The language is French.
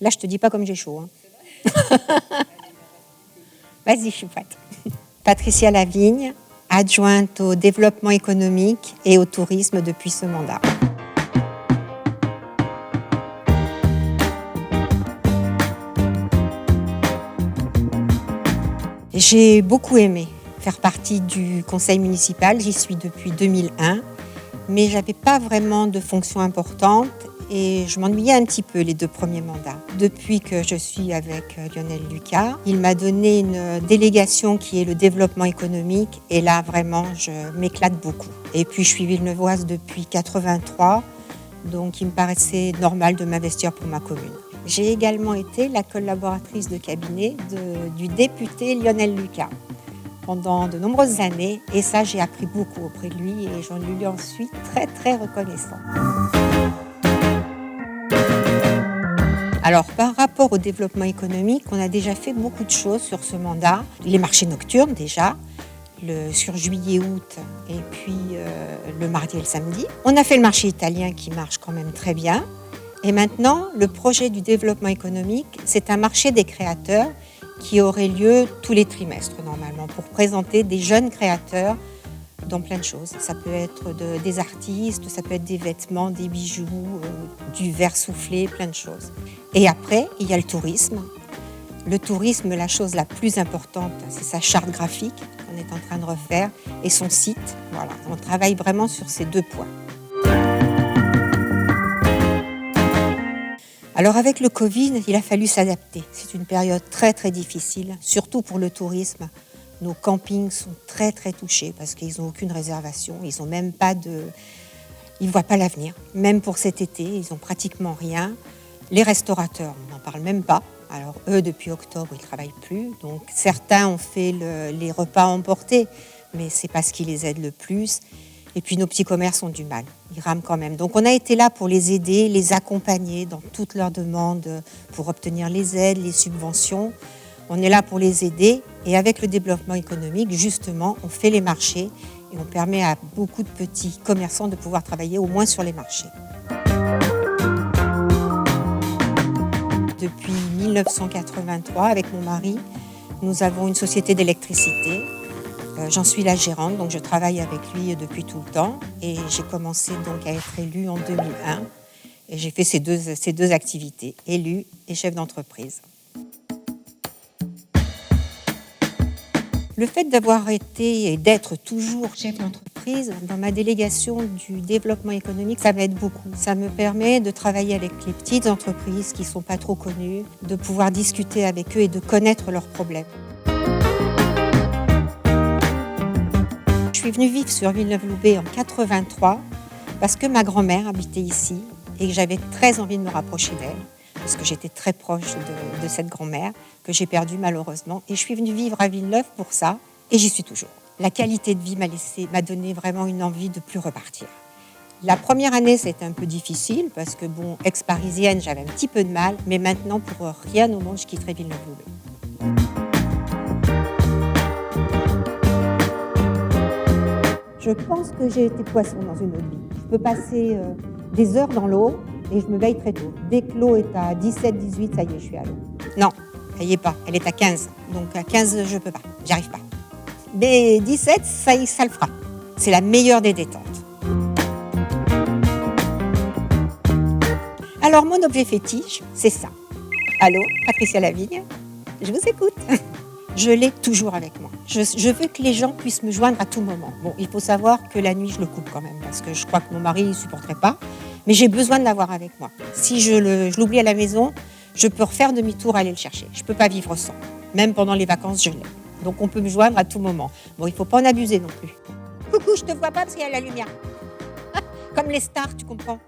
Là, je te dis pas comme j'ai chaud. Vas-y, je suis prête. Patricia Lavigne, adjointe au développement économique et au tourisme depuis ce mandat. J'ai beaucoup aimé faire partie du conseil municipal. J'y suis depuis 2001, mais je n'avais pas vraiment de fonction importante et je m'ennuyais un petit peu les 2 premiers mandats. Depuis que je suis avec Lionel Lucas, il m'a donné une délégation qui est le développement économique et là vraiment je m'éclate beaucoup. Et puis je suis villeneuvoise depuis 83, donc il me paraissait normal de m'investir pour ma commune. J'ai également été la collaboratrice de cabinet du député Lionel Lucas pendant de nombreuses années et ça j'ai appris beaucoup auprès de lui et j'en lui suis très très reconnaissant. Alors par rapport au développement économique, on a déjà fait beaucoup de choses sur ce mandat. Les marchés nocturnes déjà, sur juillet-août et puis le mardi et le samedi. On a fait le marché italien qui marche quand même très bien. Et maintenant, le projet du développement économique, c'est un marché des créateurs qui aurait lieu tous les trimestres normalement pour présenter des jeunes créateurs dans plein de choses. Ça peut être des artistes, ça peut être des vêtements, des bijoux, du verre soufflé, plein de choses. Et après, il y a le tourisme. Le tourisme, la chose la plus importante, c'est sa charte graphique qu'on est en train de refaire et son site. Voilà, on travaille vraiment sur ces 2 points. Alors avec le Covid, il a fallu s'adapter. C'est une période très très difficile, surtout pour le tourisme. Nos campings sont très très touchés parce qu'ils n'ont aucune réservation, ils ne voient pas l'avenir. Même pour cet été, ils n'ont pratiquement rien. Les restaurateurs, on n'en parle même pas. Alors eux, depuis octobre, ils ne travaillent plus. Donc certains ont fait les repas emportés, mais c'est pas ce qui les aide le plus. Et puis nos petits commerces ont du mal, ils rament quand même. Donc on a été là pour les aider, les accompagner dans toutes leurs demandes pour obtenir les aides, les subventions. On est là pour les aider et avec le développement économique, justement, on fait les marchés et on permet à beaucoup de petits commerçants de pouvoir travailler au moins sur les marchés. Depuis 1983, avec mon mari, nous avons une société d'électricité. J'en suis la gérante, donc je travaille avec lui depuis tout le temps. Et j'ai commencé donc à être élue en 2001. Et j'ai fait ces deux activités, élue et chef d'entreprise. Le fait d'avoir été et d'être toujours chef d'entreprise, dans ma délégation du développement économique, ça m'aide beaucoup. Ça me permet de travailler avec les petites entreprises qui ne sont pas trop connues, de pouvoir discuter avec eux et de connaître leurs problèmes. Je suis venue vivre sur Villeneuve-Loubet en 83 parce que ma grand-mère habitait ici et que j'avais très envie de me rapprocher d'elle parce que j'étais très proche de cette grand-mère que j'ai perdue malheureusement. Et je suis venue vivre à Villeneuve pour ça et j'y suis toujours. La qualité de vie m'a donné vraiment une envie de plus repartir. La première année, c'était un peu difficile parce que, ex-parisienne, j'avais un petit peu de mal. Mais maintenant, pour rien au monde, je quitterai Villeneuve-Loubet. Je pense que j'ai été poisson dans une autre vie. Je peux passer des heures dans l'eau et je me baigne très tôt. Dès que l'eau est à 17, 18, ça y est, je suis à l'eau. Non, elle n'y est pas. Elle est à 15. Donc à 15, je ne peux pas. J'arrive pas. Mais 17, ça le fera. C'est la meilleure des détentes. Alors mon objet fétiche, c'est ça. Allô, Patricia Lavigne, je vous écoute. Je l'ai toujours avec moi. Je veux que les gens puissent me joindre à tout moment. Il faut savoir que la nuit, je le coupe quand même, parce que je crois que mon mari ne supporterait pas. Mais j'ai besoin de l'avoir avec moi. Si je l'oublie à la maison, je peux refaire demi-tour et aller le chercher. Je ne peux pas vivre sans. Même pendant les vacances, je l'ai. Donc on peut me joindre à tout moment. Il ne faut pas en abuser non plus. Coucou, je te vois pas parce qu'il y a la lumière. Comme les stars, tu comprends.